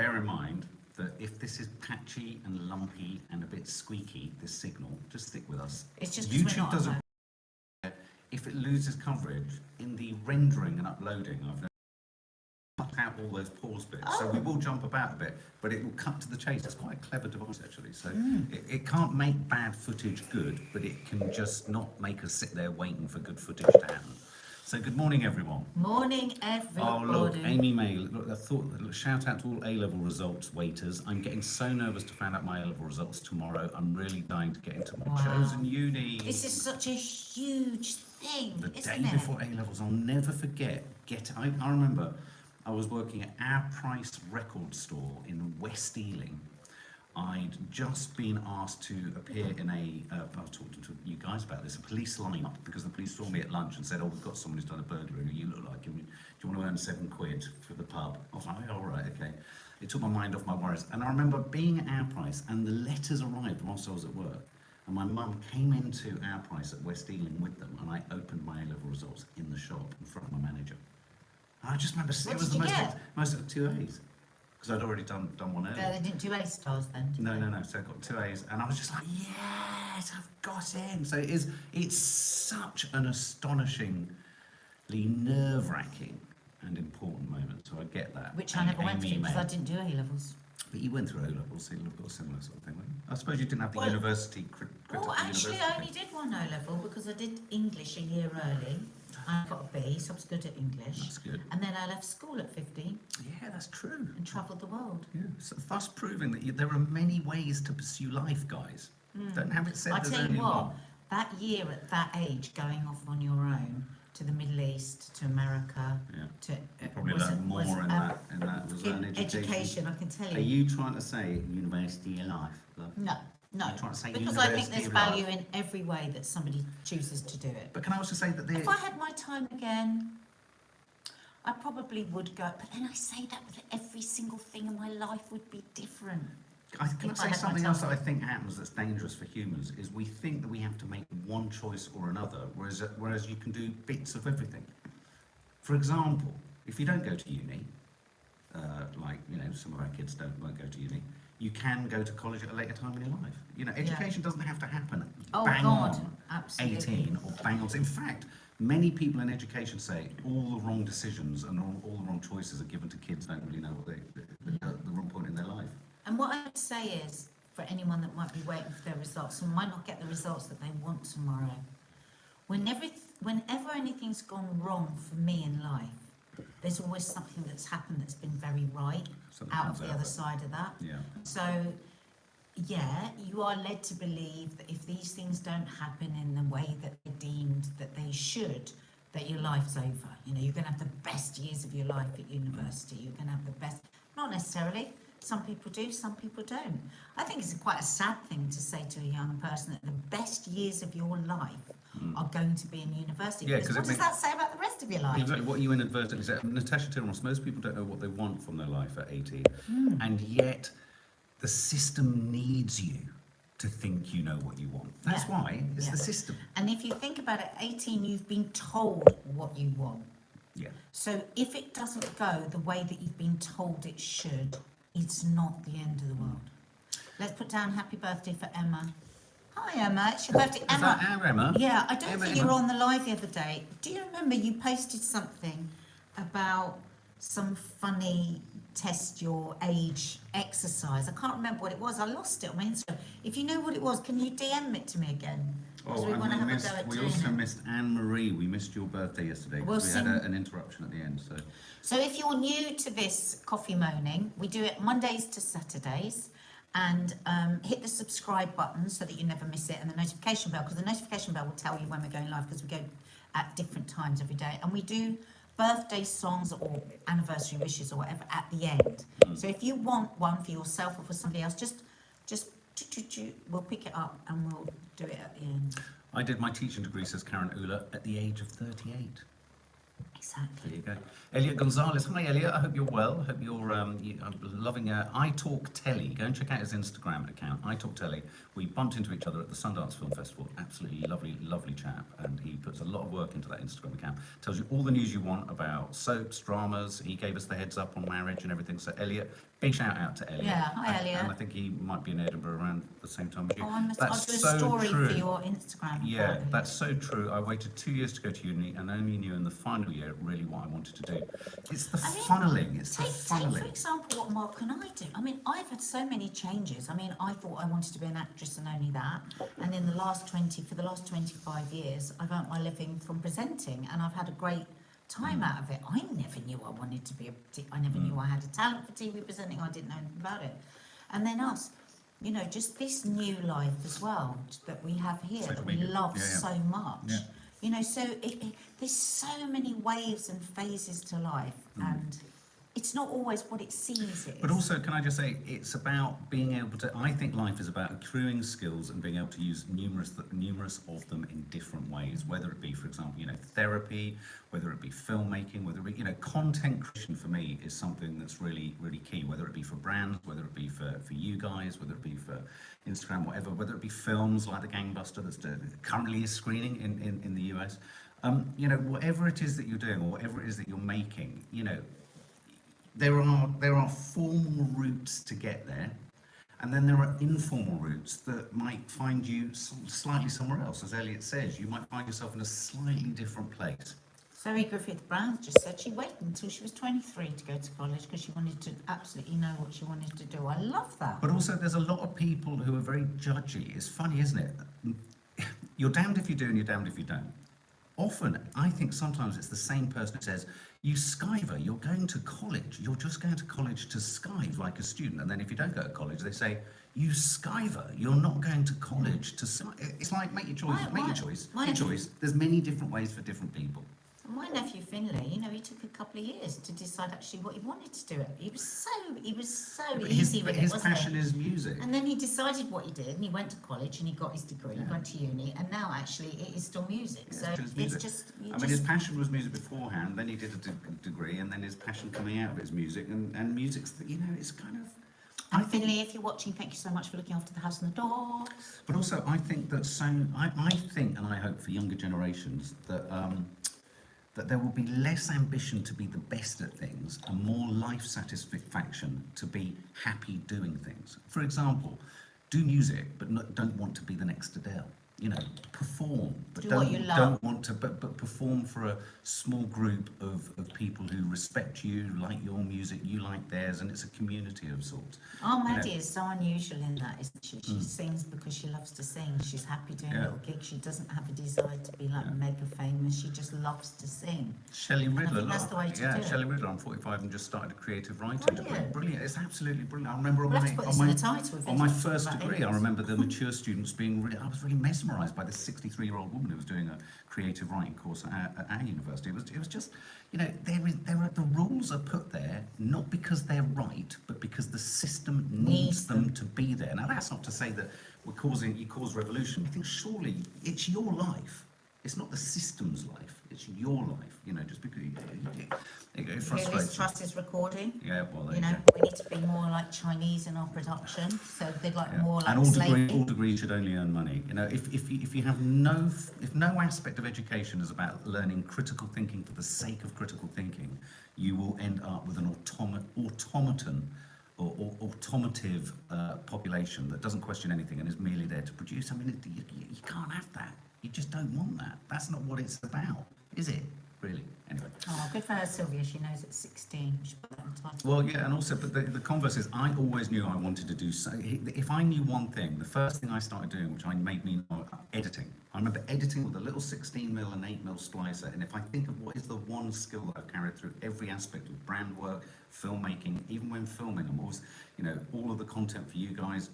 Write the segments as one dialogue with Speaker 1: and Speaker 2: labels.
Speaker 1: bear in mind that if this is patchy and lumpy and a bit squeaky, this signal, just stick with us.
Speaker 2: It's just
Speaker 1: YouTube doesn't. If it loses coverage in the rendering and uploading, I've cut out all those pause bits, so we will jump about a bit, but it will cut to the chase. It's quite a clever device actually. So it can't make bad footage good, but it can just not make us sit there waiting for good footage to happen. So good morning, everyone.
Speaker 2: Morning, everybody.
Speaker 1: Oh look, Amy May. Look, I thought. Shout out to all A-level results waiters. I'm getting so nervous to find out my A-level results tomorrow. I'm really dying to get into my chosen uni.
Speaker 2: This is such a huge thing,
Speaker 1: The
Speaker 2: isn't
Speaker 1: day
Speaker 2: it?
Speaker 1: before A-levels, I'll never forget. I remember I was working at Our Price record store in West Ealing. I'd just been asked to appear in I was talking to you guys about this, a police lineup, because the police saw me at lunch and said, oh, we've got someone who's done a burglary, you look like him, do you want to earn £7 for the pub? I was like, oh, all right, okay. It took my mind off my worries. And I remember being at Our Price and the letters arrived whilst I was at work. And my mum came into Our Price at West Ealing with them, and I opened my A-level results in the shop in front of my manager. And I just remember it was the most of 2 A's. Because I'd already done one earlier.
Speaker 2: They didn't do A stars then?
Speaker 1: No. So I got 2 A's, and I was just like, yes, I've got in. So it's such an astonishingly nerve-wracking and important moment. So I get that.
Speaker 2: Which I never went through because I didn't do A-levels.
Speaker 1: But you went through O-levels, so you'll have got a similar sort of thing, wouldn't you? I suppose you didn't have the university critical
Speaker 2: actually, I only did one O-level because I did English a year early. I got a B, so I was good at English.
Speaker 1: That's good.
Speaker 2: And then I left school at 15.
Speaker 1: Yeah, that's true.
Speaker 2: And travelled the world.
Speaker 1: Yeah, so thus proving that there are many ways to pursue life, guys. Don't have it said there's only one.
Speaker 2: That year at that age, going off on your own to the Middle East, to America, to
Speaker 1: probably learned more in that was an
Speaker 2: education. I can tell you.
Speaker 1: Are you trying to say university of life?
Speaker 2: No. Because I think there's value in every way that somebody chooses to do it.
Speaker 1: But can I also say that
Speaker 2: if I had my time again, I probably would go. But then I say that with every single thing in my life would be different.
Speaker 1: Can I say something else that I think happens that's dangerous for humans is we think that we have to make one choice or another, whereas you can do bits of everything. For example, if you don't go to uni, like some of our kids won't go to uni, you can go to college at a later time in your life. Education doesn't have to happen bang on
Speaker 2: absolutely.
Speaker 1: 18 or bang on. In fact, many people in education say all the wrong decisions and all the wrong choices are given to kids who don't really know what the wrong point in their life.
Speaker 2: And what I would say is, for anyone that might be waiting for their results and might not get the results that they want tomorrow, whenever anything's gone wrong for me in life, there's always something that's happened that's been very right out of the other side of that.
Speaker 1: Yeah.
Speaker 2: So, yeah, you are led to believe that if these things don't happen in the way that they're deemed that they should, that your life's over. You're going to have the best years of your life at university. You're going to have the best, not necessarily. Some people do, some people don't. I think it's quite a sad thing to say to a young person that the best years of your life are going to be in university.
Speaker 1: Yeah,
Speaker 2: because what does that say about the rest of your life?
Speaker 1: Exactly what you inadvertently said. Natasha Tilmos, most people don't know what they want from their life at 18. And yet the system needs you to think you know what you want. That's why it's the system.
Speaker 2: And if you think about it, 18, you've been told what you want.
Speaker 1: Yeah.
Speaker 2: So if it doesn't go the way that you've been told it should, it's not the end of the world. Let's put down happy birthday for Emma. Hi Emma, it's your birthday. Emma.
Speaker 1: Is that our Emma?
Speaker 2: Yeah, I don't think you were on the live the other day. Do you remember you posted something about some funny test your age exercise? I can't remember what it was. I lost it on my Instagram. If you know what it was, can you DM it to me again?
Speaker 1: Oh, and we also missed Anne-Marie. We missed your birthday yesterday because we had an interruption at the end.
Speaker 2: So if you're new to this Coffee Moaning, we do it Mondays to Saturdays. And hit the subscribe button so that you never miss it, and the notification bell, because the notification bell will tell you when we're going live, because we go at different times every day. And we do birthday songs or anniversary wishes or whatever at the end. So if you want one for yourself or for somebody else, just we'll pick it up and we'll do it at the end.
Speaker 1: I did my teaching degree, says Karen Ula, at the age of 38.
Speaker 2: Exactly.
Speaker 1: There you go. Elliot Gonzalez. Hi, Elliot. I hope you're well. I hope you're loving I Talk Telly. Go and check out his Instagram account, I Talk Telly. We bumped into each other at the Sundance Film Festival. Absolutely lovely, lovely chap. And he puts a lot of work into that Instagram account. Tells you all the news you want about soaps, dramas. He gave us the heads up on marriage and everything. So, Elliot, big shout out to Elliot.
Speaker 2: Yeah, hi, Elliot.
Speaker 1: And I think he might be in Edinburgh around the same time as you.
Speaker 2: Oh, I'll do a
Speaker 1: so
Speaker 2: story
Speaker 1: true.
Speaker 2: for your Instagram.
Speaker 1: Yeah, that's so true. I waited 2 years to go to uni and only knew in the final year really what I wanted to do. It's the funneling. It's the funneling.
Speaker 2: Take, for example, what Mark and I do. I mean, I've had so many changes. I mean, I thought I wanted to be an actress and only that. And in the last 25 years, I've earned my living from presenting and I've had a great time out of it. I never knew I wanted to be I never knew I had a talent for TV presenting. I didn't know anything about it. And then us, you know, just this new life as well that we have here that we love so much.
Speaker 1: Yeah.
Speaker 2: You know, so there's so many waves and phases to life, and it's not always what it seems it is.
Speaker 1: But also, can I just say, it's about being able to, I think life is about accruing skills and being able to use numerous of them in different ways, whether it be, for example, you know, therapy, whether it be filmmaking, whether it be, you know, content creation for me is something that's really, really key, whether it be for brands, whether it be for you guys, whether it be for Instagram, whatever, whether it be films like The Gangbuster that's currently is screening in the US. You know, whatever it is that you're doing or whatever it is that you're making, you know, there are formal routes to get there, and then there are informal routes that might find you slightly somewhere else. As Elliot says, you might find yourself in a slightly different place.
Speaker 2: Zoe Griffith-Brown just said she waited until she was 23 to go to college because she wanted to absolutely know what she wanted to do. I love that.
Speaker 1: But also, there's a lot of people who are very judgy. It's funny, isn't it? You're damned if you do and you're damned if you don't. Often, I think sometimes it's the same person who says, you skiver, you're going to college, you're just going to college to skive like a student. And then if you don't go to college, they say, you skiver, you're not going to college to skive. It's like, make your choice, make your choice, make your choice. There's many different ways for different people.
Speaker 2: My nephew Finlay, you know, he took a couple of years to decide actually what he wanted to do. He was so easy with it,
Speaker 1: his
Speaker 2: wasn't
Speaker 1: passion
Speaker 2: it?
Speaker 1: is music.
Speaker 2: And then he decided what he did, and he went to college, and he got his degree, he went to uni, and now actually it is still music.
Speaker 1: Yeah,
Speaker 2: so it's just.
Speaker 1: I mean, his passion was music beforehand. Then he did a degree, and then his passion coming out of it is music, and music's, you know, it's kind of.
Speaker 2: And Finlay, if you're watching, thank you so much for looking after the house and the dogs.
Speaker 1: But also, I think that I think, and I hope for younger generations that. That there will be less ambition to be the best at things and more life satisfaction to be happy doing things. For example, do music but don't want to be the next Adele. You know, perform, but don't want to, but perform for a small group of people who respect you, like your music, you like theirs, and it's a community of sorts.
Speaker 2: Oh, Maddie is so unusual in that, isn't she? She sings because she loves to sing. She's happy doing little gigs. She doesn't have a desire to be like mega famous. She just loves to sing.
Speaker 1: Shelley Riddler,
Speaker 2: that's the way to do it.
Speaker 1: Shelley Riddler. I'm 45 and just started a creative writing degree. Brilliant. It's absolutely brilliant. I remember
Speaker 2: on
Speaker 1: my first degree, I remember the mature students being I was really mesmerised by this 63-year-old woman who was doing a creative writing course at our university. It was just, you know, the rules are put there not because they're right, but because the system needs them to be there. Now that's not to say that you cause revolution. I think surely it's your life. It's not the system's life. It's your life. You know, just because it frustrates.
Speaker 2: Trust is recording.
Speaker 1: Yeah, well,
Speaker 2: we need to be more like Chinese in our production. So they'd like more like.
Speaker 1: And all degrees should only earn money. You know, if you have no aspect of education is about learning critical thinking for the sake of critical thinking, you will end up with an automaton or automotive population that doesn't question anything and is merely there to produce. I mean, you can't have that. You just don't want that. That's not what it's about, is it? Really? Anyway.
Speaker 2: Oh, good for her, Sylvia. She knows at 16. She put that on title.
Speaker 1: Well, yeah, and also, but the converse is, I always knew I wanted to do so. If I knew one thing, the first thing I started doing, which made me know, editing. I remember editing with a little 16mm and 8mm splicer, and if I think of what is the one skill that I've carried through every aspect of brand work, filmmaking, even when filming, I'm always, you know, all of the content for you guys.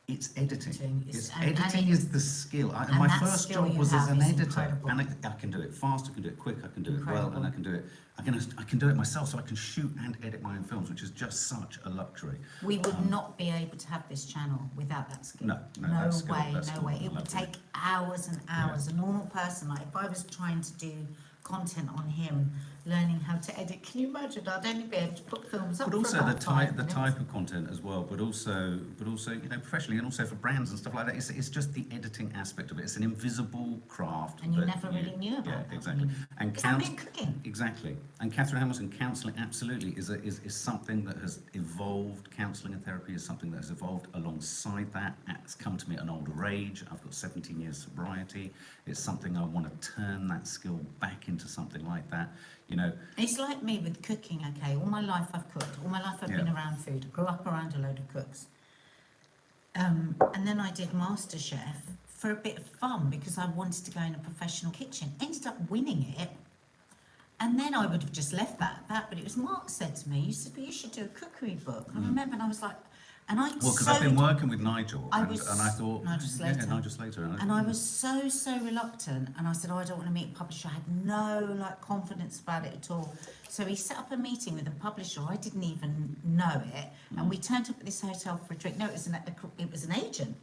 Speaker 1: It's editing. Editing is the skill. My first job was as an editor, and I can do it fast. I can do it quick. I can do it well, and I can do it. I can do it myself, so I can shoot and edit my own films, which is just such a luxury.
Speaker 2: We would not be able to have this channel without that skill.
Speaker 1: No way.
Speaker 2: It would take hours and hours. A normal person, like if I was trying to do content on here and learning how to edit. Can you imagine? I'd only be able to put films up
Speaker 1: But
Speaker 2: for
Speaker 1: also
Speaker 2: about 5
Speaker 1: the
Speaker 2: minutes.
Speaker 1: type of content as well, but also professionally, and also for brands and stuff like that. It's just the editing aspect of it. It's an invisible craft.
Speaker 2: And you
Speaker 1: that
Speaker 2: never really knew about
Speaker 1: Yeah,
Speaker 2: that.
Speaker 1: exactly. And
Speaker 2: Is that meant cooking?
Speaker 1: exactly. And Catherine Hamilton, counselling absolutely is something that has evolved. Counselling and therapy is something that has evolved alongside that. It's come to me at an older age. I've got 17 years sobriety. It's something I want to turn that skill back into something like that.
Speaker 2: It's like me with cooking, okay? All my life I've cooked. All my life I've been around food. I grew up around a load of cooks. And then I did MasterChef for a bit of fun because I wanted to go in a professional kitchen. Ended up winning it. And then I would have just left that, but it was Mark said to me, you said, well, you should do a cookery book. I remember, and I was like, and I
Speaker 1: Well, because I've been working with Nigel, and I thought,
Speaker 2: Nigel Slater.
Speaker 1: Nigel Slater.
Speaker 2: And I was so reluctant, and I said, I don't want to meet a publisher. I had no confidence about it at all. So he set up a meeting with a publisher. I didn't even know it, and we turned up at this hotel for a drink. No, it was an agent.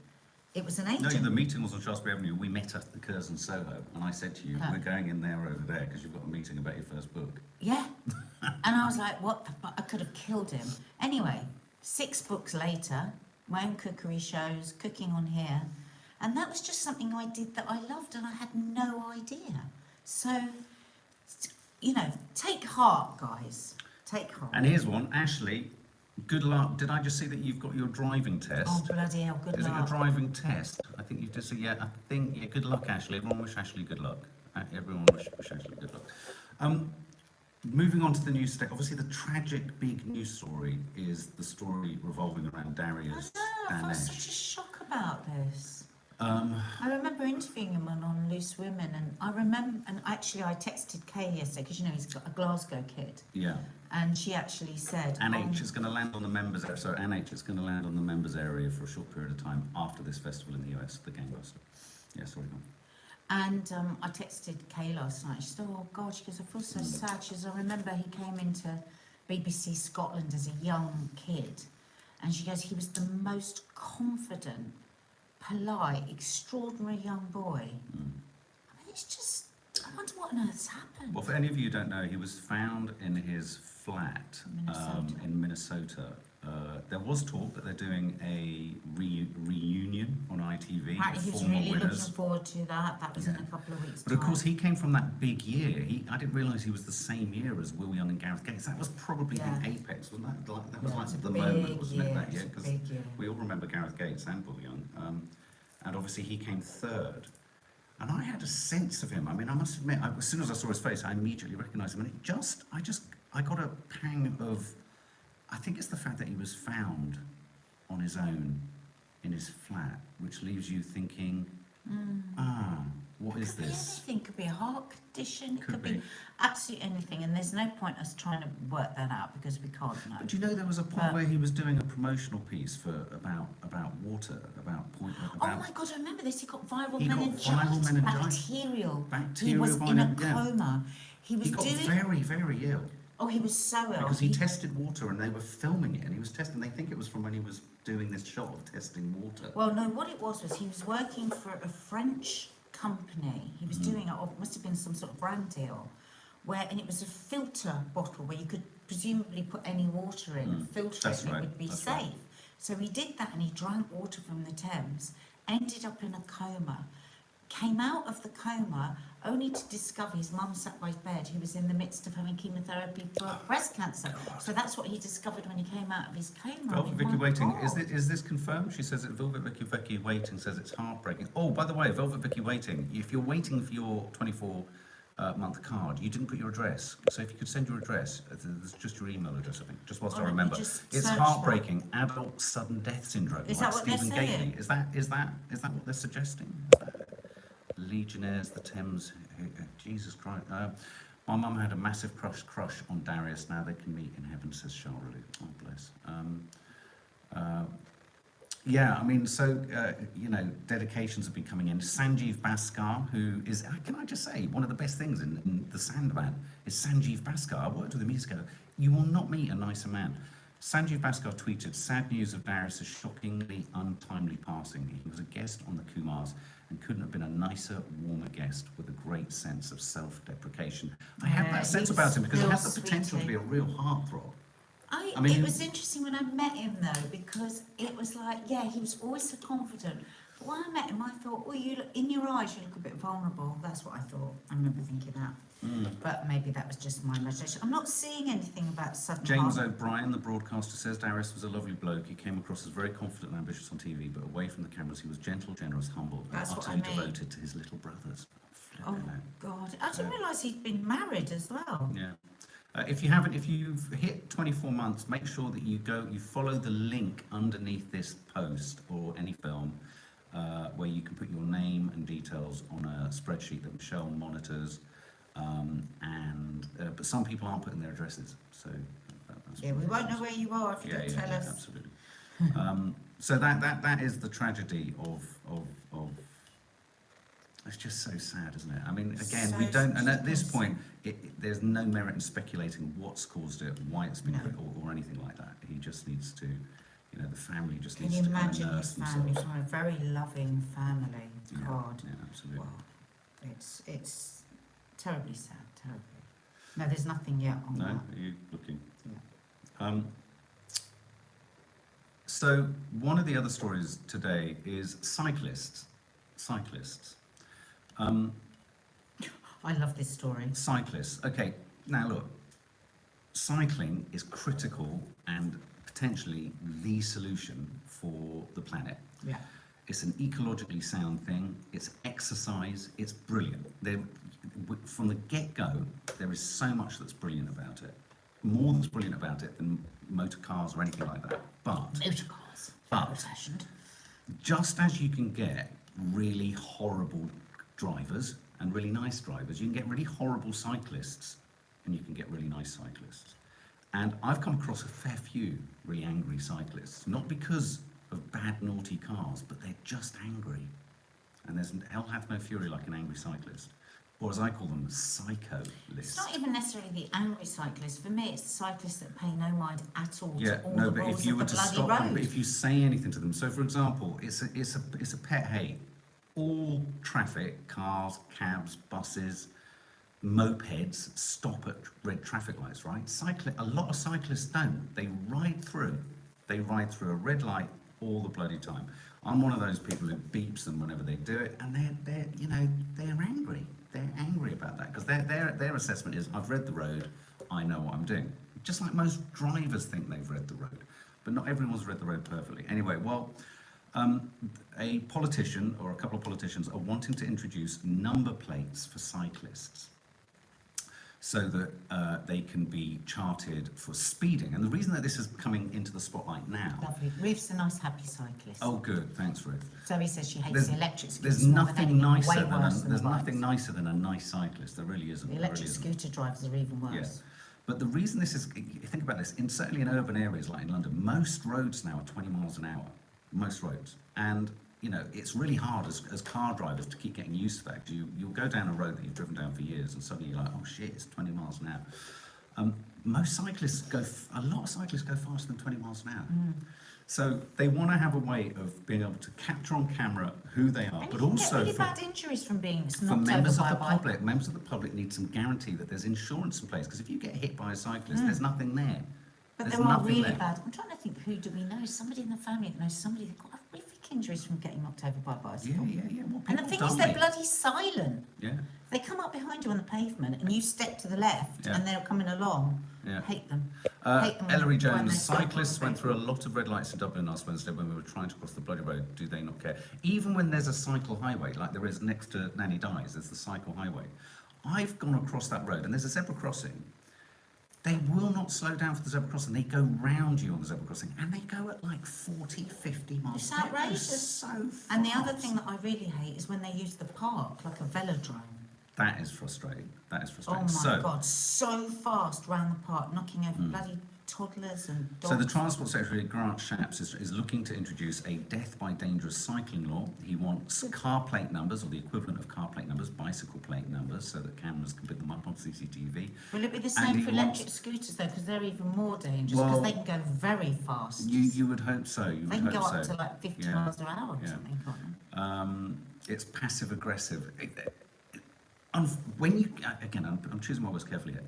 Speaker 2: It was an agent.
Speaker 1: No, the meeting was on Shaftesbury Avenue. We met at the Curzon Soho, and I said to you,
Speaker 2: Oh.
Speaker 1: we're going in there over there because you've got a meeting about your first book.
Speaker 2: Yeah. And I was like, what the fuck? I could have killed him. Anyway, 6 books later, my own cookery shows, cooking on here. And that was just something I did that I loved and I had no idea. So, take heart, guys. Take heart.
Speaker 1: And here's one, Ashley. Good luck. Did I just see that you've got your driving test?
Speaker 2: Oh, bloody hell, good
Speaker 1: Is
Speaker 2: luck.
Speaker 1: it your driving test? I think you just said, good luck, Ashley. Everyone wish Ashley good luck. Everyone wish Ashley good luck. Moving on to the news today, obviously the tragic big news story is the story revolving around Darius.
Speaker 2: I felt such a shock about this.
Speaker 1: Um,
Speaker 2: I remember interviewing him on Loose Women, and actually I texted Kay yesterday, because he's got a Glasgow kid,
Speaker 1: yeah.
Speaker 2: and she actually said...
Speaker 1: NH is going to land on the members area. So NH is going to land on the members area for a short period of time after this festival in the US, the Gangbuster. Yeah, sorry, go on.
Speaker 2: And I texted Kay last night. She said, oh, God, she goes, I feel so sad. She says, I remember he came into BBC Scotland as a young kid. And she goes, he was the most confident, polite, extraordinary young boy. I mean, it's just, I wonder what on earth's happened.
Speaker 1: Well, for any of you who don't know, he was found in his flat in Minnesota. There was talk that they're doing a reunion on ITV.
Speaker 2: Right, he was
Speaker 1: former
Speaker 2: really
Speaker 1: winners.
Speaker 2: looking forward to that. That was in a couple of weeks'
Speaker 1: But of
Speaker 2: time.
Speaker 1: course, he came from that big year. I didn't realise he was the same year as Will Young and Gareth Gates. That was probably the apex, wasn't that? That was
Speaker 2: Yeah, it was
Speaker 1: like
Speaker 2: a
Speaker 1: the
Speaker 2: big
Speaker 1: moment, wasn't
Speaker 2: year,
Speaker 1: it, that
Speaker 2: it
Speaker 1: year?
Speaker 2: was a
Speaker 1: Because
Speaker 2: big year.
Speaker 1: we all remember Gareth Gates and Will Young. And obviously, he came third. And I had a sense of him. I mean, I must admit, as soon as I saw his face, I immediately recognised him. And I got a pang of, I think it's the fact that he was found on his own in his flat, which leaves you thinking, what is this?
Speaker 2: Anything could be a heart condition. It
Speaker 1: Could
Speaker 2: could be
Speaker 1: be.
Speaker 2: absolutely anything. And there's no point us trying to work that out because we can't know.
Speaker 1: But you know, there was a point where he was doing a promotional piece about water,
Speaker 2: Oh my God, I remember this. He got viral
Speaker 1: He got
Speaker 2: meningitis.
Speaker 1: viral meningitis.
Speaker 2: Bacterial. He
Speaker 1: Bacterial
Speaker 2: was in a
Speaker 1: viral- yeah.
Speaker 2: coma. He was
Speaker 1: He got
Speaker 2: doing...
Speaker 1: very, very ill
Speaker 2: Oh, he was so ill.
Speaker 1: because he tested water and they were filming it, and he was testing. They think it was from when he was doing this shot of testing water.
Speaker 2: Well, no, what it was he was working for a French company. He was doing it must have been some sort of brand deal, and it was a filter bottle where you could presumably put any water in and filter
Speaker 1: That's
Speaker 2: it, and
Speaker 1: right,
Speaker 2: it would be
Speaker 1: that's
Speaker 2: safe.
Speaker 1: right.
Speaker 2: So he did that, and he drank water from the Thames, ended up in a coma, came out of the coma only to discover his mum sat by his bed, who was in the midst of having chemotherapy for breast cancer. So that's what he discovered when he came out of his coma.
Speaker 1: Velvet
Speaker 2: I mean,
Speaker 1: Vicky
Speaker 2: my
Speaker 1: Waiting,
Speaker 2: God.
Speaker 1: is this confirmed? She says that Velvet Vicky Waiting says it's heartbreaking. Oh, by the way, Velvet Vicky Waiting, if you're waiting for your 24-month card, you didn't put your address. So if you could send your address, it's just your email address, I think, just whilst I
Speaker 2: let me
Speaker 1: remember.
Speaker 2: just
Speaker 1: It's
Speaker 2: search
Speaker 1: heartbreaking, adult sudden death syndrome,
Speaker 2: Is
Speaker 1: like
Speaker 2: that what they're
Speaker 1: Stephen
Speaker 2: saying?
Speaker 1: Gately. Is that what they're suggesting? Legionnaires, the Thames, Jesus Christ. My mum had a massive crush on Darius. Now they can meet in heaven, says Charlotte. Oh, bless. Yeah, I mean, so, dedications have been coming in. Sanjeev Bhaskar, who is, can I just say, one of the best things in the Sandman is Sanjeev Bhaskar. I worked with him years ago. You will not meet a nicer man. Sanjeev Bhaskar tweeted, sad news of Darius' shockingly untimely passing. He was a guest on the Kumars and couldn't have been a nicer, warmer guest with a great sense of self-deprecation. I have that sense about him because he has the potential to be a real heartthrob. I mean,
Speaker 2: it was interesting when I met him though, because it was like, yeah, he was always so confident. But when I met him, I thought, oh, you look, in your eyes, you look a bit vulnerable. That's what I thought. I remember thinking that. But maybe that was just my imagination. I'm not seeing anything about sudden
Speaker 1: James
Speaker 2: harm.
Speaker 1: O'Brien, the broadcaster, says Darius was a lovely bloke. He came across as very confident and ambitious on TV, but away from the cameras, he was gentle, generous, humble, and
Speaker 2: That's what
Speaker 1: utterly
Speaker 2: I mean.
Speaker 1: devoted to his little brothers.
Speaker 2: Oh, God. I didn't realise he'd been married as well.
Speaker 1: Yeah. If you've hit 24 months, make sure that you follow the link underneath this post or any film where you can put your name and details on a spreadsheet that Michelle monitors. But some people aren't putting their addresses, so that's
Speaker 2: Yeah, we won't know where you are if you don't tell us.
Speaker 1: Absolutely. So that is the tragedy of it's just so sad, isn't it? I mean, again,
Speaker 2: So
Speaker 1: we don't, and at this
Speaker 2: sad.
Speaker 1: point, there's no merit in speculating what's caused it, why it's been, or anything like that. He just needs to, the family just
Speaker 2: Can
Speaker 1: needs
Speaker 2: you
Speaker 1: to kind of
Speaker 2: imagine
Speaker 1: nurse
Speaker 2: his family?
Speaker 1: themselves.
Speaker 2: A very loving family.
Speaker 1: Yeah,
Speaker 2: God.
Speaker 1: yeah, absolutely.
Speaker 2: Wow. It's terribly sad, terribly. No, there's nothing yet on
Speaker 1: No,
Speaker 2: that.
Speaker 1: are you looking?
Speaker 2: Yeah.
Speaker 1: So one of the other stories today is cyclists.
Speaker 2: I love this story.
Speaker 1: Cyclists. Okay, now look, cycling is critical and potentially the solution for the planet.
Speaker 2: Yeah.
Speaker 1: It's an ecologically sound thing. It's exercise. It's brilliant. From the get-go, there is so much that's brilliant about it. More that's brilliant about it than motor cars or anything like that. But
Speaker 2: Motor cars.
Speaker 1: But-
Speaker 2: Old-fashioned.
Speaker 1: just as you can get really horrible drivers and really nice drivers, you can get really horrible cyclists and you can get really nice cyclists. And I've come across a fair few really angry cyclists, not because of bad, naughty cars, but they're just angry. And hell hath no fury like an angry cyclist. Or as I call them, psycho-lists.
Speaker 2: It's not even necessarily the angry cyclist. For me, it's the cyclists that pay no mind at all
Speaker 1: Yeah,
Speaker 2: to all
Speaker 1: no,
Speaker 2: the
Speaker 1: but
Speaker 2: rules
Speaker 1: if you
Speaker 2: of
Speaker 1: were
Speaker 2: the
Speaker 1: to
Speaker 2: bloody
Speaker 1: stop them,
Speaker 2: road.
Speaker 1: but if you say anything to them, so for example, it's a pet hate. All traffic, cars, cabs, buses, mopeds stop at red traffic lights, right? A lot of cyclists don't. They ride through a red light all the bloody time. I'm one of those people who beeps them whenever they do it, and they're angry. They're angry about that because their assessment is, I've read the road, I know what I'm doing. Just like most drivers think they've read the road, but not everyone's read the road perfectly. Anyway, well, a politician or a couple of politicians are wanting to introduce number plates for cyclists so that they can be charted for speeding. And the reason that this is coming into the spotlight now...
Speaker 2: Lovely. Ruth's a nice, happy cyclist.
Speaker 1: Oh, good. Thanks, Ruth.
Speaker 2: Zoe says she hates the electric scooters.
Speaker 1: There's
Speaker 2: more than
Speaker 1: nothing
Speaker 2: anything,
Speaker 1: nicer
Speaker 2: way
Speaker 1: than
Speaker 2: worse than
Speaker 1: there's
Speaker 2: the
Speaker 1: nothing
Speaker 2: bikes.
Speaker 1: nicer than a nice cyclist. There really isn't.
Speaker 2: The
Speaker 1: There
Speaker 2: electric
Speaker 1: really isn't.
Speaker 2: scooter drivers are even worse.
Speaker 1: Yeah. But the reason this is, think about this, certainly in urban areas like in London, most roads now are 20 miles an hour. Most roads. And, it's really hard as car drivers to keep getting used to that. You'll go down a road that you've driven down for years and suddenly you're like, oh shit, it's 20 miles an hour. Most cyclists a lot of cyclists go faster than 20 miles an hour. So they want to have a way of being able to capture on camera who they are,
Speaker 2: And
Speaker 1: but
Speaker 2: you can
Speaker 1: also
Speaker 2: get really
Speaker 1: for
Speaker 2: bad injuries from being
Speaker 1: for
Speaker 2: knocked over
Speaker 1: members
Speaker 2: by
Speaker 1: of
Speaker 2: a
Speaker 1: the
Speaker 2: bike.
Speaker 1: public. Members of the public need some guarantee that there's insurance in place, because if you get hit by a cyclist, there's nothing there.
Speaker 2: But
Speaker 1: There's
Speaker 2: there are
Speaker 1: nothing
Speaker 2: really
Speaker 1: there.
Speaker 2: bad. I'm trying to think, who do we know? Somebody in the family that knows somebody that got horrific injuries from getting knocked over by a bicycle.
Speaker 1: Yeah. Well,
Speaker 2: And the
Speaker 1: people
Speaker 2: thing is,
Speaker 1: die.
Speaker 2: they're bloody silent.
Speaker 1: Yeah.
Speaker 2: They come up behind you on the pavement and you step to the left
Speaker 1: Yeah.
Speaker 2: and they're coming along.
Speaker 1: Yeah.
Speaker 2: I hate them. Hate them
Speaker 1: Ellery
Speaker 2: when they
Speaker 1: Jones,
Speaker 2: stop on
Speaker 1: cyclists
Speaker 2: the
Speaker 1: went through a
Speaker 2: pavement.
Speaker 1: lot of red lights in Dublin last Wednesday when we were trying to cross the bloody road. Do they not care? Even when there's a cycle highway, like there is next to Nanny Dies, there's the cycle highway. I've gone across that road and there's a zebra crossing. They will not slow down for the zebra crossing. They go round you on the zebra crossing and they go at like 40, 50 miles.
Speaker 2: It's
Speaker 1: They go
Speaker 2: outrageous.
Speaker 1: so fast.
Speaker 2: And the other thing that I really hate is when they use the park like a velodrome.
Speaker 1: That is frustrating. That is
Speaker 2: Oh
Speaker 1: frustrating.
Speaker 2: my
Speaker 1: So,
Speaker 2: God, so fast round the park, knocking over bloody toddlers and dogs.
Speaker 1: So the Transport Secretary, Grant Shapps, is looking to introduce a death by dangerous cycling law. He wants car plate numbers, or the equivalent of car plate numbers, bicycle plate numbers, so that cameras can pick them up on CCTV.
Speaker 2: Will it be the
Speaker 1: And
Speaker 2: same
Speaker 1: he
Speaker 2: for
Speaker 1: wants-
Speaker 2: electric scooters, though? Because they're even more dangerous,
Speaker 1: Well,
Speaker 2: because they can go very fast.
Speaker 1: You would hope so. You
Speaker 2: They
Speaker 1: would
Speaker 2: can go
Speaker 1: hope
Speaker 2: up
Speaker 1: so.
Speaker 2: to like 50
Speaker 1: Yeah.
Speaker 2: miles an hour or
Speaker 1: Yeah.
Speaker 2: something, can't they?
Speaker 1: It's passive aggressive. When you again, I'm choosing my words carefully here.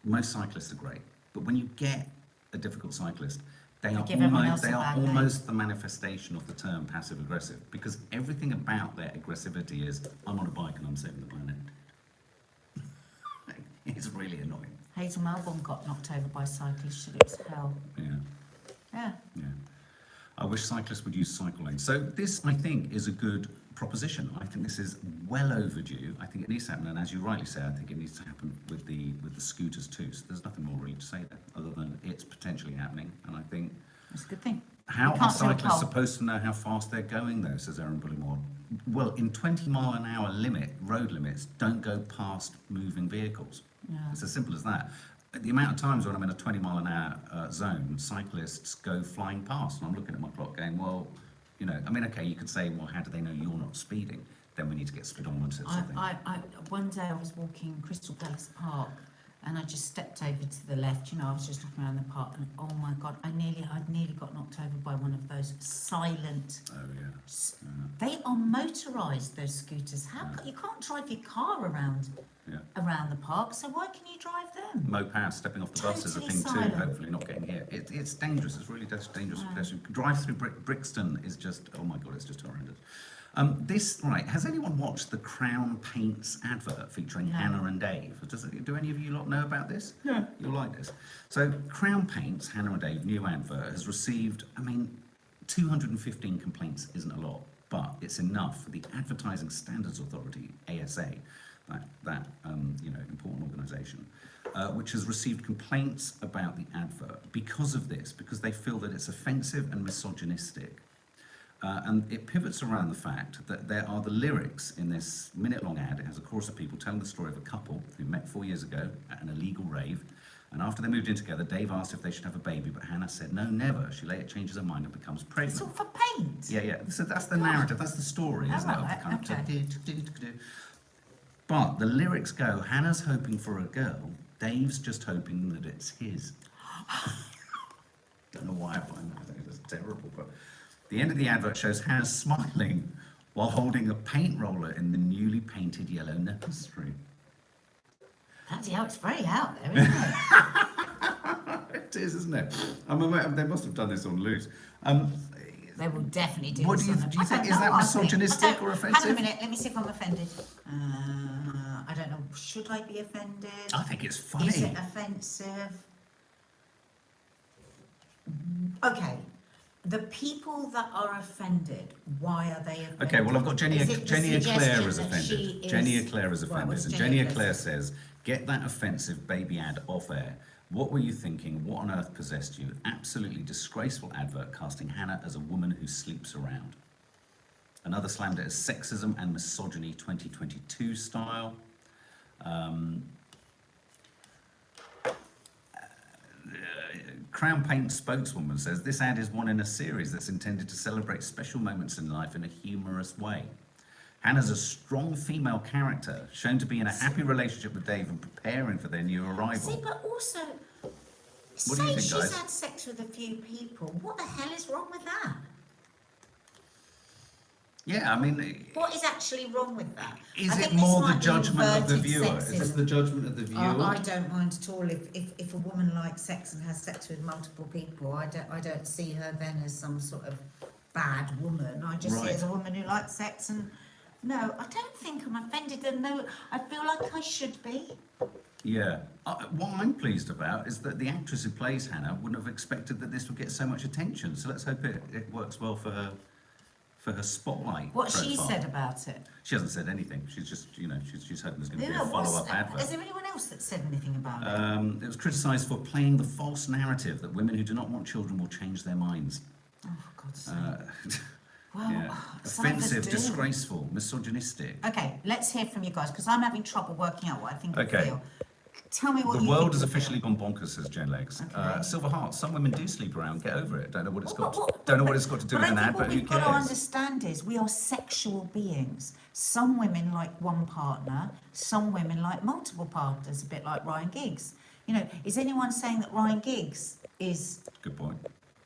Speaker 1: Most cyclists are great, but when you get a difficult cyclist, they are
Speaker 2: give everyone else
Speaker 1: almost
Speaker 2: a bad name.
Speaker 1: the manifestation of the term passive aggressive, because everything about their aggressivity is, I'm on a bike and I'm saving the planet. It's really annoying.
Speaker 2: Hazel Melbourne got knocked over by cyclists. It was hell.
Speaker 1: Yeah.
Speaker 2: Yeah.
Speaker 1: Yeah. I wish cyclists would use cycle lanes. So this, I think, is a good proposition. I think this is well overdue. I think it needs to happen, and as you rightly say, I think it needs to happen with the scooters too. So there's nothing more really to say there, other than it's potentially happening. And I think,
Speaker 2: It's a good thing.
Speaker 1: how
Speaker 2: You
Speaker 1: are
Speaker 2: can't do a
Speaker 1: cyclists
Speaker 2: poll.
Speaker 1: supposed to know how fast they're going, though? Says Erin Bullimore. Well, in 20-mile-an-hour road limits don't go past moving vehicles.
Speaker 2: Yeah.
Speaker 1: It's as simple as that. The amount of times when I'm in a 20-mile-an-hour zone, cyclists go flying past, and I'm looking at my clock going, well, you know, I mean, okay, you could say, well, how do they know you're not speeding? Then we need to get speedometers. I think.
Speaker 2: One day I was walking Crystal Palace Park, and I just stepped over to the left. You know, I was just looking around the park, and oh my God, I'd nearly got knocked over by one of those silent.
Speaker 1: Oh yeah.
Speaker 2: They are motorised, those scooters. You can't drive your car around the park, so why can you drive them?
Speaker 1: Mopeds stepping off the bus is a
Speaker 2: Totally
Speaker 1: thing
Speaker 2: silent.
Speaker 1: too. Hopefully not getting hit. It's dangerous. It's really dangerous. Pedestrian. Drive through Brixton is just, oh my God, it's just horrendous. Has anyone watched the Crown Paints advert featuring
Speaker 2: No.
Speaker 1: Hannah and Dave? Do any of you lot know about this?
Speaker 2: Yeah.
Speaker 1: You'll like this. So Crown Paints, Hannah and Dave, new advert, has received, 215 complaints isn't a lot, but it's enough for the Advertising Standards Authority, ASA, that important organisation, which has received complaints about the advert because of this, because they feel that it's offensive and misogynistic. And it pivots around the fact that there are the lyrics in this minute-long ad. It has a chorus of people telling the story of a couple who met 4 years ago at an illegal rave. And after they moved in together, Dave asked if they should have a baby, but Hannah said, no, never. She later changes her mind and becomes
Speaker 2: It's
Speaker 1: pregnant.
Speaker 2: all for paint.
Speaker 1: Yeah. So that's the narrative, that's the story, isn't it?
Speaker 2: right,
Speaker 1: Of the kind
Speaker 2: okay.
Speaker 1: of But the lyrics go, Hannah's hoping for a girl, Dave's just hoping that it's his. Don't know why I find that. I think it's terrible, but the end of the advert shows Hannah smiling while holding a paint roller in the newly painted yellow nursery.
Speaker 2: Bloody hell, it's very out there, isn't it?
Speaker 1: It is, isn't it? They must have done this on loose.
Speaker 2: They will definitely do
Speaker 1: What
Speaker 2: this.
Speaker 1: do you
Speaker 2: on the-
Speaker 1: think?
Speaker 2: I don't
Speaker 1: Is that
Speaker 2: know, I think-
Speaker 1: misogynistic
Speaker 2: I don't-
Speaker 1: or
Speaker 2: Hang on
Speaker 1: offensive?
Speaker 2: a minute, let me see if I'm offended. I don't know, should I be offended?
Speaker 1: I think it's
Speaker 2: Is
Speaker 1: funny.
Speaker 2: it offensive? Okay, the people that are offended, why are they offended?
Speaker 1: Okay, well, I've got Jenny
Speaker 2: Is it the
Speaker 1: Eclair
Speaker 2: suggestion
Speaker 1: is
Speaker 2: that
Speaker 1: offended.
Speaker 2: she is-
Speaker 1: Jenny Eclair is
Speaker 2: Right,
Speaker 1: offended.
Speaker 2: what's
Speaker 1: And
Speaker 2: Jenny
Speaker 1: Jenny
Speaker 2: Eclair
Speaker 1: Eclair says, get that offensive baby ad off air. What were you thinking? What on earth possessed you? Absolutely disgraceful advert casting Hannah as a woman who sleeps around. Another slammed it as sexism and misogyny 2022 style. Crown Paint spokeswoman says this ad is one in a series that's intended to celebrate special moments in life in a humorous way. Hannah's a strong female character, shown to be in a happy relationship with Dave and preparing for their new arrival.
Speaker 2: See, but also,
Speaker 1: What do
Speaker 2: say
Speaker 1: you think,
Speaker 2: she's
Speaker 1: guys?
Speaker 2: had sex with a few people, what the hell is wrong with that?
Speaker 1: Yeah, I mean,
Speaker 2: What is actually wrong with that?
Speaker 1: is
Speaker 2: I
Speaker 1: it
Speaker 2: think this
Speaker 1: more the
Speaker 2: might be
Speaker 1: judgment of the
Speaker 2: inverted
Speaker 1: viewer? Is this
Speaker 2: sexism.
Speaker 1: the judgment of the viewer?
Speaker 2: I don't mind at all if a woman likes sex and has sex with multiple people. I don't see her then as some sort of bad woman. I just see
Speaker 1: Right.
Speaker 2: her as a woman who likes sex, and no, I don't think I'm offended, and no, I feel like I should be.
Speaker 1: Yeah. What I'm pleased about is that the actress who plays Hannah wouldn't have expected that this would get so much attention. So let's hope it works well for her spotlight.
Speaker 2: What she
Speaker 1: profile.
Speaker 2: said about it.
Speaker 1: She hasn't said anything. She's just, she's hoping there's going to be
Speaker 2: Yeah,
Speaker 1: a follow-up advert.
Speaker 2: is there anyone else that said anything about it?
Speaker 1: It was criticised for playing the false narrative that women who do not want children will change their minds.
Speaker 2: Oh, for God's sake.
Speaker 1: Yeah.
Speaker 2: Well, some of us
Speaker 1: Offensive,
Speaker 2: do.
Speaker 1: disgraceful, misogynistic.
Speaker 2: Okay, let's hear from you guys, because I'm having trouble working out what I think I
Speaker 1: Okay.
Speaker 2: feel. Tell me what
Speaker 1: The
Speaker 2: you
Speaker 1: world
Speaker 2: think
Speaker 1: has
Speaker 2: of it.
Speaker 1: officially gone bonkers, says Jen Legs.
Speaker 2: Okay.
Speaker 1: Silver Heart. Some women do sleep around. Get over it. Don't know what it's got.
Speaker 2: What-
Speaker 1: Don't know what it's got to do
Speaker 2: but
Speaker 1: with an
Speaker 2: I think
Speaker 1: ad,
Speaker 2: what
Speaker 1: but who
Speaker 2: we've got to
Speaker 1: cares?
Speaker 2: understand is we are sexual beings. Some women like one partner, some women like multiple partners, a bit like Ryan Giggs. You know, is anyone saying that Ryan Giggs is,
Speaker 1: Good point.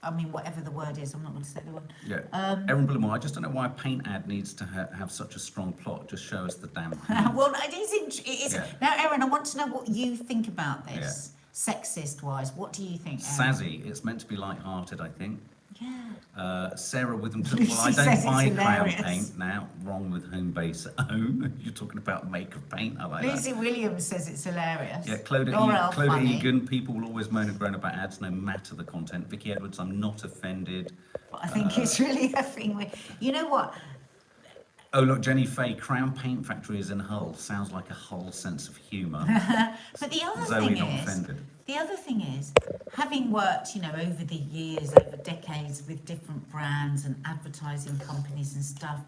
Speaker 2: I mean, whatever the word is, I'm not going to say the word.
Speaker 1: Yeah. Erin Bullimore, I just don't know why a paint ad needs to have such a strong plot. Just show us the damn paint.
Speaker 2: Well, it is.
Speaker 1: Yeah.
Speaker 2: Now, Erin, I want to know what you think about this, sexist-wise. What do you think, Erin?
Speaker 1: Sassy. It's meant to be light-hearted, I think.
Speaker 2: Yeah.
Speaker 1: Sarah Witham,
Speaker 2: Lucy
Speaker 1: well, I
Speaker 2: says
Speaker 1: don't
Speaker 2: it's
Speaker 1: buy crown
Speaker 2: hilarious.
Speaker 1: paint now. Wrong with home base at home. You're talking about make of paint. I like
Speaker 2: Lucy
Speaker 1: that.
Speaker 2: Williams says it's hilarious.
Speaker 1: Yeah, Clodagh
Speaker 2: funny.
Speaker 1: Egan. People will always moan and groan about ads, no matter the content. Vicky Edwards, I'm not offended.
Speaker 2: But I think it's really a thing with, you know what?
Speaker 1: Oh, look, Jenny Fay, Crown Paint Factory is in Hull. Sounds like a Hull sense of humour.
Speaker 2: But the other
Speaker 1: Zoe,
Speaker 2: thing
Speaker 1: not
Speaker 2: is,
Speaker 1: offended.
Speaker 2: the other thing is, having worked, you know, over the years, over decades with different brands and advertising companies and stuff,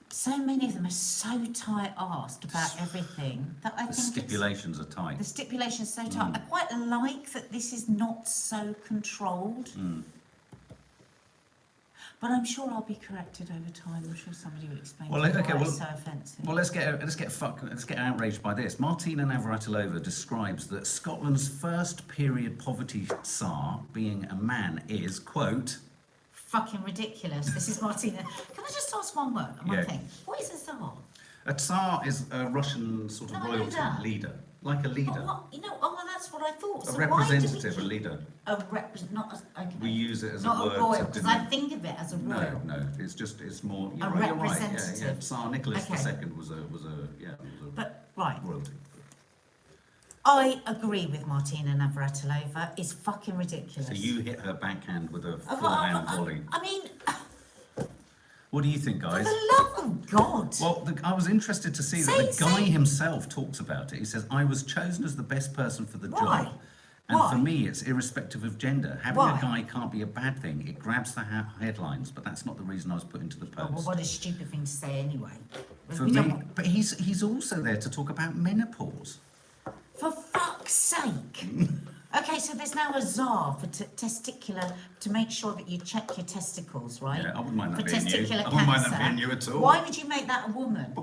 Speaker 2: so many of them are so tight-arsed about everything that I
Speaker 1: The
Speaker 2: think
Speaker 1: stipulations are tight.
Speaker 2: the stipulations are so tight. I quite like that this is not so controlled. But I'm sure I'll be corrected over time. I'm sure somebody will explain
Speaker 1: Well,
Speaker 2: to me
Speaker 1: okay,
Speaker 2: why
Speaker 1: well-
Speaker 2: it's so offensive.
Speaker 1: Well, let's get outraged by this. Martina Navratilova describes that Scotland's first period poverty Tsar, being a man, is, quote,
Speaker 2: Fucking ridiculous. This is Martina. Can I just ask one word? One
Speaker 1: Yeah.
Speaker 2: thing. What is a Tsar?
Speaker 1: a Tsar is a Russian sort of
Speaker 2: No, I know
Speaker 1: royalty
Speaker 2: that.
Speaker 1: leader, like a leader,
Speaker 2: Oh, what? You know, that's what I thought.
Speaker 1: a
Speaker 2: So why do we
Speaker 1: representative, a
Speaker 2: keep
Speaker 1: leader.
Speaker 2: a represent? Not as okay.
Speaker 1: We use it as
Speaker 2: not
Speaker 1: a word
Speaker 2: royal,
Speaker 1: to
Speaker 2: because I
Speaker 1: denote-
Speaker 2: think of it as a
Speaker 1: No,
Speaker 2: royal.
Speaker 1: no, it's more.
Speaker 2: A
Speaker 1: You're right. Yeah, yeah.
Speaker 2: representative.
Speaker 1: Tsar Nicholas
Speaker 2: Okay.
Speaker 1: II was a
Speaker 2: But right,
Speaker 1: royalty.
Speaker 2: I agree with Martina Navratilova. It's fucking ridiculous.
Speaker 1: So you hit her backhand with a
Speaker 2: I-
Speaker 1: forehand
Speaker 2: I-
Speaker 1: volley.
Speaker 2: I mean,
Speaker 1: What do you think,
Speaker 2: for
Speaker 1: guys?
Speaker 2: the love of God.
Speaker 1: Well, I was interested to see that
Speaker 2: Say-
Speaker 1: the guy
Speaker 2: say-
Speaker 1: himself talks about it. He says, I was chosen as the best person for the
Speaker 2: Why?
Speaker 1: job. And
Speaker 2: Why?
Speaker 1: for me, it's irrespective of gender. Having
Speaker 2: Why?
Speaker 1: a guy can't be a bad thing. It grabs the headlines, but that's not the reason I was put into the
Speaker 2: Oh, well,
Speaker 1: post.
Speaker 2: what a stupid thing to say anyway.
Speaker 1: For
Speaker 2: We don't
Speaker 1: me,
Speaker 2: want-
Speaker 1: but he's also there to talk about menopause.
Speaker 2: For fuck's sake. Okay, so there's now a czar for testicular, to make sure that you check your testicles, right?
Speaker 1: Yeah, I wouldn't mind that
Speaker 2: For
Speaker 1: being you.
Speaker 2: testicular
Speaker 1: I
Speaker 2: cancer.
Speaker 1: wouldn't mind that being you at all.
Speaker 2: Why would you make that a woman?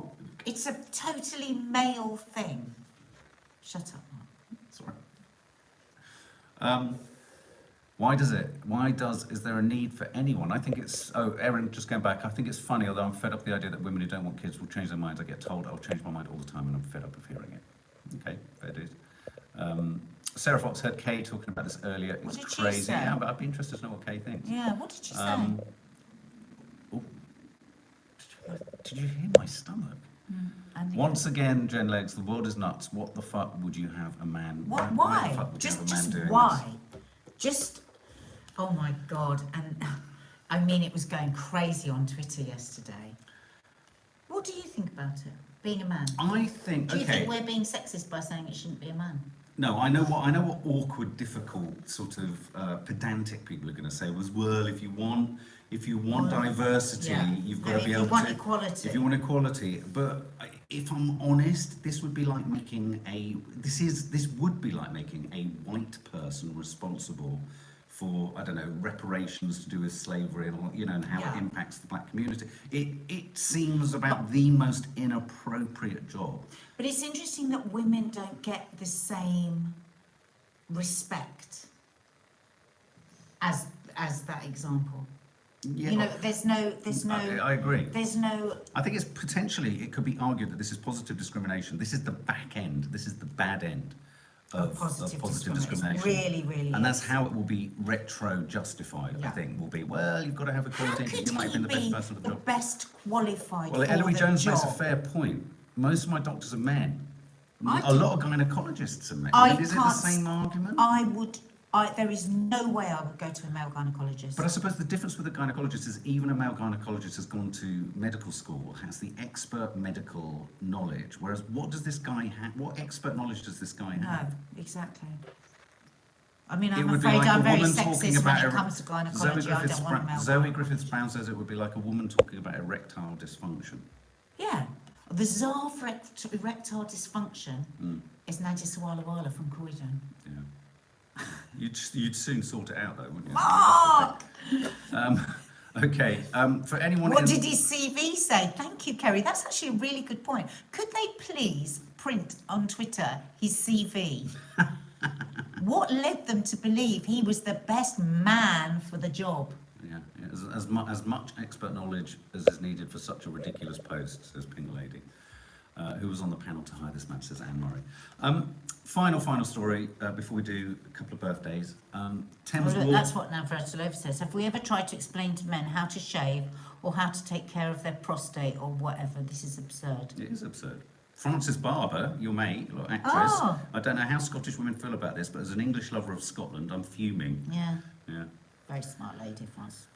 Speaker 2: It's a totally male thing. Shut up, Mark.
Speaker 1: Sorry. Is there a need for anyone? I think it's, Erin, just going back, I think it's funny, although I'm fed up with the idea that women who don't want kids will change their minds. I get told I'll change my mind all the time and I'm fed up of hearing it. Okay, fair dues. Sarah Fox heard Kay talking about this earlier. It's
Speaker 2: What did she
Speaker 1: crazy.
Speaker 2: say?
Speaker 1: Yeah, but I'd be interested to know what Kay thinks.
Speaker 2: Yeah, what did she say?
Speaker 1: Oh, did you hear my stomach?
Speaker 2: And
Speaker 1: Once again, Jen Legs, the world is nuts. What the fuck would you have a man?
Speaker 2: What?
Speaker 1: the
Speaker 2: Why?
Speaker 1: fuck would you have a man
Speaker 2: Just
Speaker 1: doing
Speaker 2: why?
Speaker 1: this?
Speaker 2: Just, oh my God. And I mean, it was going crazy on Twitter yesterday. What do you think about it, being a man?
Speaker 1: I think.
Speaker 2: Do you
Speaker 1: Okay.
Speaker 2: think we're being sexist by saying it shouldn't be a man?
Speaker 1: No, I know what awkward, difficult, sort of pedantic people are going to say was, well, if you want diversity,
Speaker 2: Yeah.
Speaker 1: you've
Speaker 2: No,
Speaker 1: got to be
Speaker 2: if
Speaker 1: able
Speaker 2: you want
Speaker 1: to.
Speaker 2: equality.
Speaker 1: If you want equality, but if I'm honest, this would be like making this would be like making a white person responsible for, I don't know, reparations to do with slavery and how
Speaker 2: Yeah.
Speaker 1: it impacts the black community. It seems about the most inappropriate job.
Speaker 2: But it's interesting that women don't get the same respect as that example.
Speaker 1: Yeah,
Speaker 2: You know, there's no,
Speaker 1: I agree.
Speaker 2: there's no.
Speaker 1: I think it could be argued that this is positive discrimination. This is the back end. This is the bad end of positive discrimination.
Speaker 2: Really, really.
Speaker 1: And that's how it will be retro justified, I
Speaker 2: Yeah.
Speaker 1: think, will be, well, you've got to have
Speaker 2: How
Speaker 1: equality.
Speaker 2: could
Speaker 1: You might have been the best
Speaker 2: he
Speaker 1: person for
Speaker 2: be
Speaker 1: the
Speaker 2: the
Speaker 1: job.
Speaker 2: best qualified
Speaker 1: Well,
Speaker 2: for
Speaker 1: Eloise
Speaker 2: the
Speaker 1: Jones
Speaker 2: job?
Speaker 1: makes a fair point. Most of my doctors are men.
Speaker 2: I
Speaker 1: A
Speaker 2: do-
Speaker 1: lot of gynecologists are men.
Speaker 2: I
Speaker 1: Is it the
Speaker 2: can't
Speaker 1: same argument?
Speaker 2: There is no way I would go to a male gynecologist.
Speaker 1: But I suppose the difference with a gynecologist is even a male gynecologist has gone to medical school, has the expert medical knowledge, whereas what does this guy have? What expert knowledge does this guy have?
Speaker 2: No, exactly. I mean,
Speaker 1: It
Speaker 2: I'm
Speaker 1: would be
Speaker 2: afraid
Speaker 1: like
Speaker 2: I'm
Speaker 1: a
Speaker 2: very
Speaker 1: woman talking
Speaker 2: sexist when
Speaker 1: about
Speaker 2: it comes to gynecology. I don't want a male
Speaker 1: Zoe
Speaker 2: gynecologist.
Speaker 1: Griffiths Brown says it would be like a woman talking about erectile dysfunction.
Speaker 2: Yeah. The Tsar for erectile dysfunction is Nadia Sawalha-Adderleys from Croydon.
Speaker 1: Yeah. You'd soon sort it out, though, wouldn't you?
Speaker 2: Mark!
Speaker 1: Okay. For anyone.
Speaker 2: What did his CV say? Thank you, Kerry. That's actually a really good point. Could they please print on Twitter his CV? What led them to believe he was the best man for the job?
Speaker 1: Yeah, as much expert knowledge as is needed for such a ridiculous post, says Pink Lady, who was on the panel to hire this man, says Anne Murray. Final story before we do a couple of birthdays. Thames
Speaker 2: Well,
Speaker 1: Water.
Speaker 2: that's what ALevels says. Have we ever tried to explain to men how to shave or how to take care of their prostate or whatever? This is absurd.
Speaker 1: It is absurd. Frances Barber, your mate, your actress.
Speaker 2: Oh.
Speaker 1: I don't know how Scottish women feel about this, but as an English lover of Scotland, I'm fuming.
Speaker 2: Yeah,
Speaker 1: Yeah.
Speaker 2: very smart lady, Frances.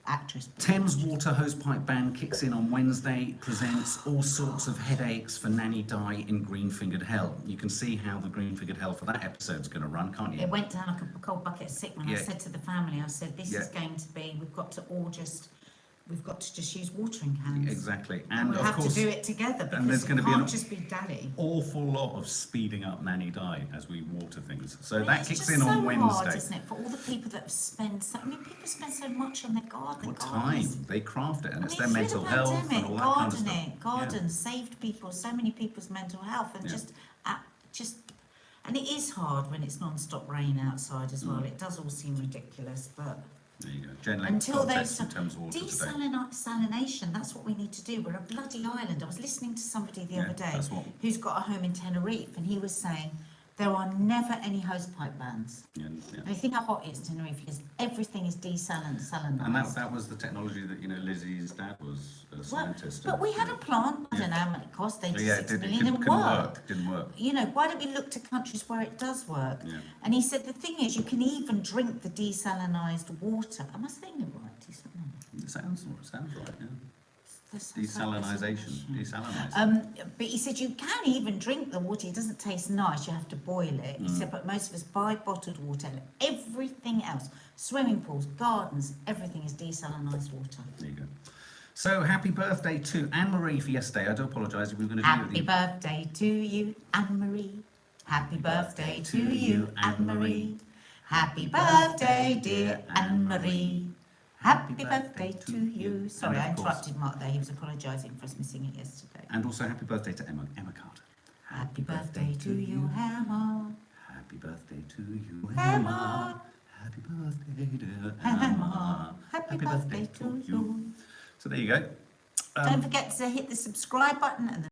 Speaker 2: Actress.
Speaker 1: Thames Water hosepipe ban kicks in on Wednesday, presents all sorts of headaches for Nanny Di in Green-Fingered Hell. You can see how the Green-Fingered Hell for that episode's going to run, can't you?
Speaker 2: It went down like a cold bucket of sick when I
Speaker 1: Yeah.
Speaker 2: said to the family, I said, this
Speaker 1: Yeah.
Speaker 2: is going to be, we've got to just use watering cans.
Speaker 1: Exactly.
Speaker 2: And we'll
Speaker 1: of
Speaker 2: have
Speaker 1: course,
Speaker 2: to do it together because
Speaker 1: there's
Speaker 2: it
Speaker 1: gonna be
Speaker 2: can't
Speaker 1: an-
Speaker 2: just be daddy.
Speaker 1: awful lot of speeding up Nanny Di as we water things. So
Speaker 2: I mean,
Speaker 1: that
Speaker 2: it's
Speaker 1: kicks
Speaker 2: just
Speaker 1: in on
Speaker 2: so
Speaker 1: Wednesday.
Speaker 2: hard, isn't it, for all the people that have spent so, I mean, people spend so much on their garden.
Speaker 1: What
Speaker 2: gardens.
Speaker 1: time they craft it, and
Speaker 2: I
Speaker 1: it's
Speaker 2: mean,
Speaker 1: their
Speaker 2: through
Speaker 1: mental
Speaker 2: the
Speaker 1: health
Speaker 2: pandemic,
Speaker 1: and all that kind of
Speaker 2: gardening,
Speaker 1: stuff.
Speaker 2: gardens saved people, so many people's mental health, and
Speaker 1: Yeah.
Speaker 2: and it is hard when it's non-stop rain outside as well.
Speaker 1: Mm.
Speaker 2: It does all seem ridiculous, but
Speaker 1: There you go. Jen Lake
Speaker 2: until they
Speaker 1: context from Thames Water today.
Speaker 2: desalination, that's what we need to do. We're a bloody island. I was listening to somebody the
Speaker 1: Yeah,
Speaker 2: other day
Speaker 1: that's what.
Speaker 2: who's got a home in Tenerife, and he was saying there are never any hosepipe bans.
Speaker 1: Yeah.
Speaker 2: And you think how hot it is in Tenerife because everything is desalinized.
Speaker 1: And that was the technology that Lizzie's dad was a scientist.
Speaker 2: But
Speaker 1: and,
Speaker 2: we had a plant. I don't know how much it cost. They
Speaker 1: So,
Speaker 2: did
Speaker 1: yeah,
Speaker 2: 6
Speaker 1: it
Speaker 2: million and
Speaker 1: couldn't
Speaker 2: work.
Speaker 1: work. Didn't work.
Speaker 2: You know, why don't we look to countries where it does work?
Speaker 1: Yeah.
Speaker 2: And he said the thing is, you can even drink the desalinized water. Am I saying it right? Desalinized.
Speaker 1: It sounds right. Yeah.
Speaker 2: That sounds like
Speaker 1: Desalinization.
Speaker 2: desalination.
Speaker 1: Desalinized.
Speaker 2: But he said you can even drink the water. It doesn't taste nice. You have to boil it. He said, but most of us buy bottled water and everything else, swimming pools, gardens, everything is desalinized water.
Speaker 1: There you go. So happy birthday to Anne Marie for yesterday. I do apologise. We were going to do
Speaker 2: Happy birthday to you, Anne Marie. Happy birthday to you, Anne Marie. Happy birthday, dear Anne Marie. Happy birthday to you. Sorry,
Speaker 1: And
Speaker 2: I
Speaker 1: of course-
Speaker 2: interrupted Mark there. He was apologising for us missing it yesterday.
Speaker 1: And also happy birthday to Emma Carter.
Speaker 2: Happy birthday to you, Emma.
Speaker 1: Happy birthday to you,
Speaker 2: Emma.
Speaker 1: Emma. Happy birthday, dear
Speaker 2: Emma.
Speaker 1: Emma.
Speaker 2: Happy birthday to you.
Speaker 1: So there you go.
Speaker 2: Don't forget to hit the subscribe button and the